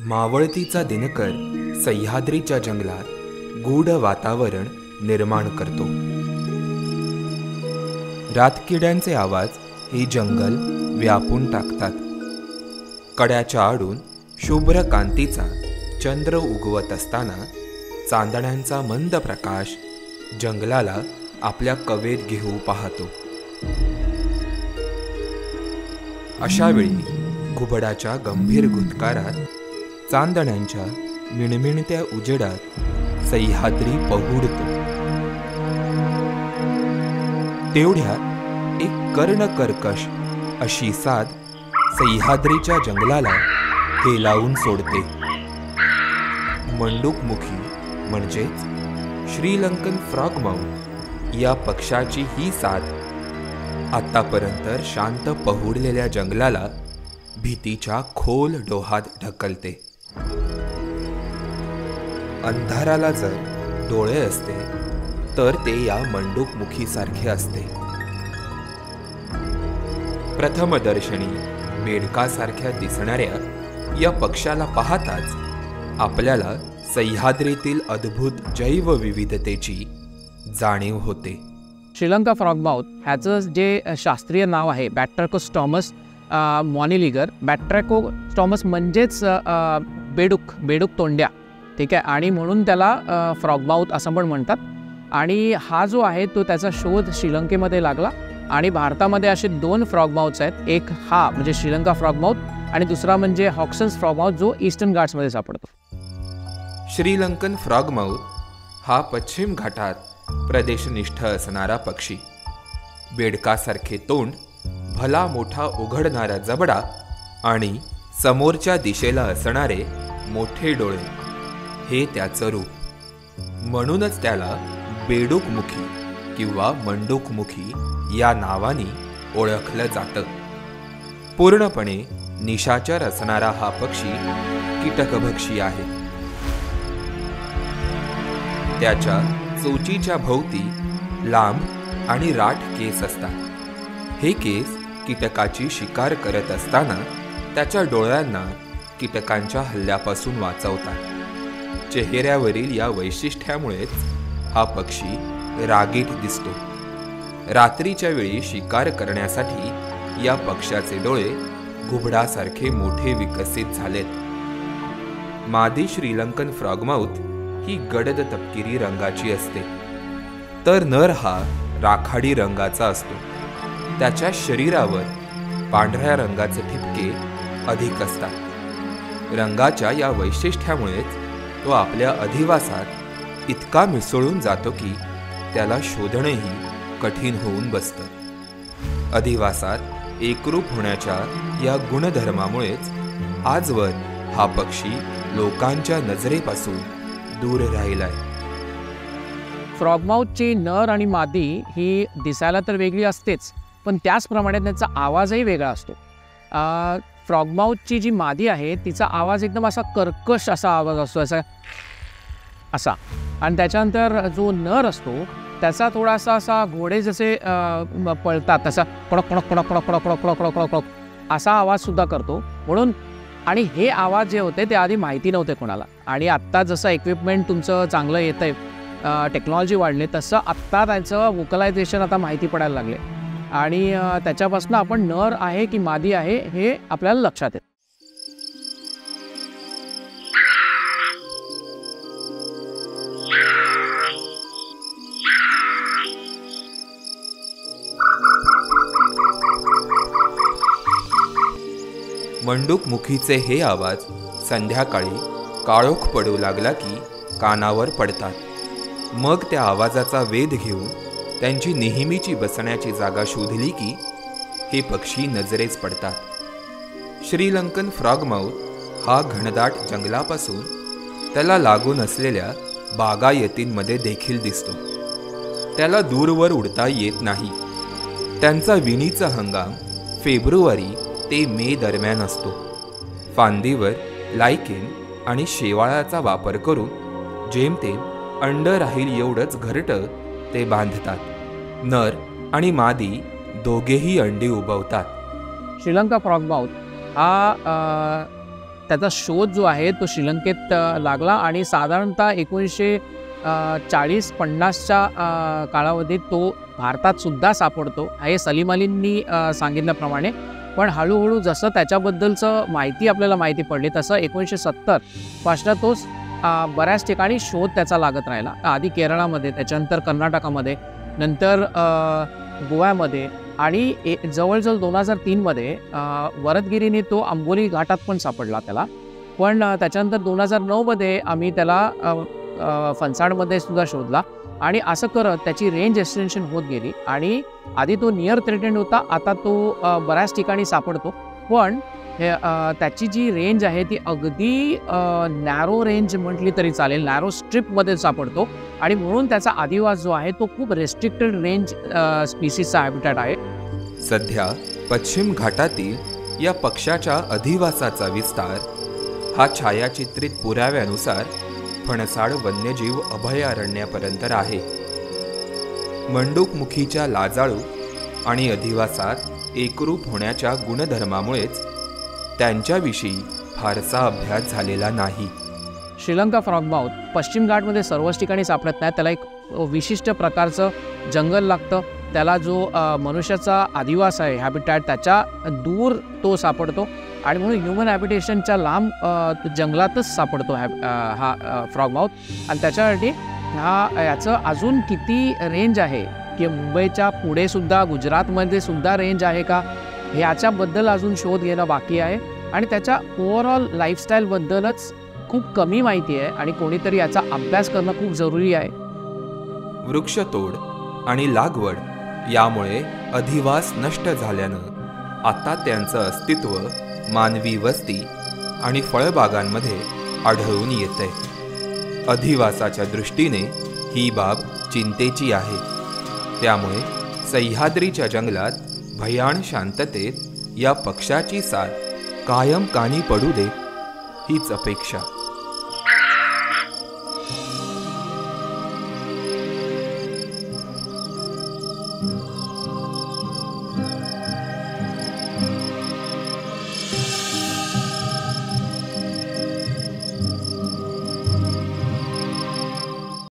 मावळतीचा दिनकर सह्याद्रीच्या जंगलात गूढ वातावरण निर्माण करतो. रातकिड्यांचे आवाज हे जंगल व्यापून टाकतात. कड्याच्या आडून शुभ्र कांतीचा चंद्र उगवत असताना चांदण्यांचा मंद प्रकाश जंगलाला आपल्या कवेत घेऊ पाहतो. अशावेळी घुबडाच्या गंभीर गुदकारात चांदण्यांच्या मिणमिणत्या उजेडात सह्याद्री पहुडतो. तेवढ्यात एक कर्णकर्कश अशी साद सह्याद्रीच्या जंगलाला हेलावून सोडते. मंडूकमुखी म्हणजेच श्रीलंकन फ्रॉगमाउथ या पक्षाची ही साद आतापर्यंत शांत पहुडलेल्या जंगलाला भीतीच्या खोल डोहात ढकलते. अंधाराला जर डोळे असते तर ते या मंडूकमुखीसारखे असते. प्रथमदर्शनी बेडकासारख्या दिसणाऱ्या या पक्षाला पाहताच आपल्याला सह्याद्रीतील अद्भुत जैवविविधतेची जाणीव होते. श्रीलंका फ्रॉगमाउथ ह्याचं जे शास्त्रीय नाव आहे बॅट्रॅकोस्टॉमस मॉनिलिगर. बॅट्रॅकोस्टॉमस म्हणजेच बेडूक तोंड्या, ठीक आहे, आणि म्हणून त्याला फ्रॉगमाउथ असं पण म्हणतात. आणि हा जो आहे तो त्याचा शोध श्रीलंकेमध्ये लागला आणि भारतामध्ये असे 2 फ्रॉगमाउथ्स आहेत. एक हा म्हणजे श्रीलंका फ्रॉगमाउथ आणि दुसरा म्हणजे हॉक्सन्स फ्रॉगमाउथ जो ईस्टर्न घाट्समध्ये सापडतो. श्रीलंकन फ्रॉगमाउथ हा पश्चिम घाटात प्रदेशनिष्ठ असणारा पक्षी. बेडकासारखे तोंड, भला मोठा उघडणारा जबडा आणि समोरच्या दिशेला असणारे मोठे डोळे हे त्याचं रूप. म्हणूनच त्याला बेडूकमुखी किंवा मंडूकमुखी या नावाने ओळखलं जातं. पूर्णपणे निशाचर असणारा हा पक्षी कीटकभक्षी आहे. त्याच्या चोचीच्या भोवती लांब आणि राठ केस असतात. हे केस कीटकाची शिकार करत असताना त्याच्या डोळ्यांना कीटकांच्या हल्ल्यापासून वाचवतात. चेहऱ्यावरील या वैशिष्ट्यामुळेच हा पक्षी रागीट दिसतो. रात्रीच्या वेळी शिकार करण्यासाठी या पक्ष्याचे डोळे घुबडासारखे मोठे विकसित झालेत. मादी श्रीलंकन फ्रॉगमाउथ ही गडद तपकिरी रंगाची असते, तर नर हा राखाडी रंगाचा असतो. त्याच्या शरीरावर पांढऱ्या रंगाचे ठिपके अधिक असतात. रंगाच्या या वैशिष्ट्यामुळेच तो आपल्या अधिवासात इतका मिसळून जातो की त्याला शोधणेही कठीण होऊन बसतं. अधिवासात एकरूप होण्याच्या या गुणधर्मामुळेच आजवर हा पक्षी लोकांच्या नजरेपासून दूर राहिलाय. फ्रॉगमाउथची नर आणि मादी ही दिसायला तर वेगळी असतेच, पण त्याचप्रमाणे त्यांचा आवाजही वेगळा असतो. फ्रॉगमाउथची जी मादी आहे तिचा आवाज एकदम असा कर्कश असा आवाज असतो, असा. आणि त्याच्यानंतर जो नर असतो त्याचा थोडासा असा घोडे जसे पळतात तसा कडक कडक कडक कडक कडक कडक कडक कडक कडक असा आवाजसुद्धा करतो. म्हणून आणि हे आवाज जे होते ते आधी माहिती नव्हते कोणाला. आणि आत्ता जसं इक्विपमेंट तुमचं चांगलं येतं आहे, टेक्नॉलॉजी वाढली, तसं आत्ता त्याचं वोकलायझेशन आता माहिती पडायला लागले आणि त्याच्यापासून आपण नर आहे की मादी आहे हे आपल्याला लक्षात येतं. मंडूकमुखीचे हे आवाज संध्याकाळी काळोख पडू लागला की कानावर पडतात. मग त्या आवाजाचा वेध घेऊन त्यांची नेहमीची बसण्याची जागा शोधली की हे पक्षी नजरेस पडतात. श्रीलंकन फ्रॉगमाउथ हा घनदाट जंगलापासून त्याला लागून असलेल्या बागायतींमध्ये देखील दिसतो. त्याला दूरवर उडता येत नाही. त्यांचा विणीचा हंगाम फेब्रुवारी ते मे दरम्यान असतो. फांदीवर लायकेन आणि शेवाळाचा वापर करून जेमतेम अंड राहील एवढंच घरटं ते बांधतात. नर आणि मादी दोघेही अंडी उबवतात. श्रीलंका फ्रॉगमाउथ हा त्याचा शोध जो आहे तो श्रीलंकेत लागला आणि साधारणतः 1940-50च्या कालावधीत तो भारतात सुद्धा सापडतो, हे सलीम अलींनी सांगितल्याप्रमाणे. पण हळूहळू जसं त्याच्याबद्दलचं माहिती आपल्याला माहिती पडली तसं 1970 पासून तोच बऱ्याच ठिकाणी शोध त्याचा लागत राहिला. आधी केरळामध्ये, त्याच्यानंतर कर्नाटकामध्ये, नंतर गोव्यामध्ये आणि जवळजवळ 2003मध्ये वरदगिरीने तो आंबोली घाटात पण सापडला त्याला. पण त्याच्यानंतर 2009मध्ये आम्ही त्याला फणसाडमध्ये सुद्धा शोधला आणि असं करत त्याची रेंज एक्सटेन्शन होत गेली आणि आधी तो नियर थ्रेटेंड होता, आता तो बऱ्याच ठिकाणी सापडतो. पण त्याची जी रेंज आहे ती अगदी नॅरो रेंज म्हटली तरी चालेल, नॅरो स्ट्रिपमध्ये सापडतो आणि म्हणून त्याचा अधिवास जो आहे तो खूप रेस्ट्रिक्टेड रेंज स्पीसीजचा हॅबिटॅट आहे. सध्या पश्चिम घाटातील या पक्ष्याच्या अधिवासाचा विस्तार हा छायाचित्रित पुराव्यानुसार फणसाड वन्यजीव अभयारण्यापर्यंत आहे. मंडूकमुखीच्या लाजाळू आणि अधिवासात एकरूप होण्याच्या गुणधर्मामुळेच त्यांच्याविषयी फारसा अभ्यास झालेला नाही. श्रीलंका फ्रॉगमाउथ पश्चिम घाटमध्ये सर्वच ठिकाणी सापडत नाही. त्याला एक विशिष्ट प्रकारचं जंगल लागतं. त्याला जो मनुष्याचा अधिवास आहे, हॅबिटॅट, त्याच्या दूर तो सापडतो आणि म्हणून ह्युमन हॅबिटेशनच्या लांब जंगलातच सापडतो हा फ्रॉगमाउथ. आणि त्याच्यासाठी याचं अजून किती रेंज आहे की मुंबईच्या पुढे सुद्धा, गुजरातमध्ये सुद्धा रेंज आहे का, ह्याच्याबद्दल अजून शोध घेणं बाकी आहे. आणि त्याच्या ओव्हरऑल लाईफस्टाईलबद्दलच खूप कमी माहिती आहे आणि कोणीतरी याचा अभ्यास करणं खूप जरुरी आहे. वृक्षतोड आणि लागवड यामुळे अधिवास नष्ट झाल्यानं आता त्यांचं अस्तित्व मानवी वस्ती आणि फळबागांमध्ये आढळून येतंय. अधिवासाच्या दृष्टीने ही बाब चिंतेची आहे. त्यामुळे सह्याद्रीच्या जंगलात भयाण शांततेत या पक्षाची साथ कायम कानी पडू दे हीच अपेक्षा.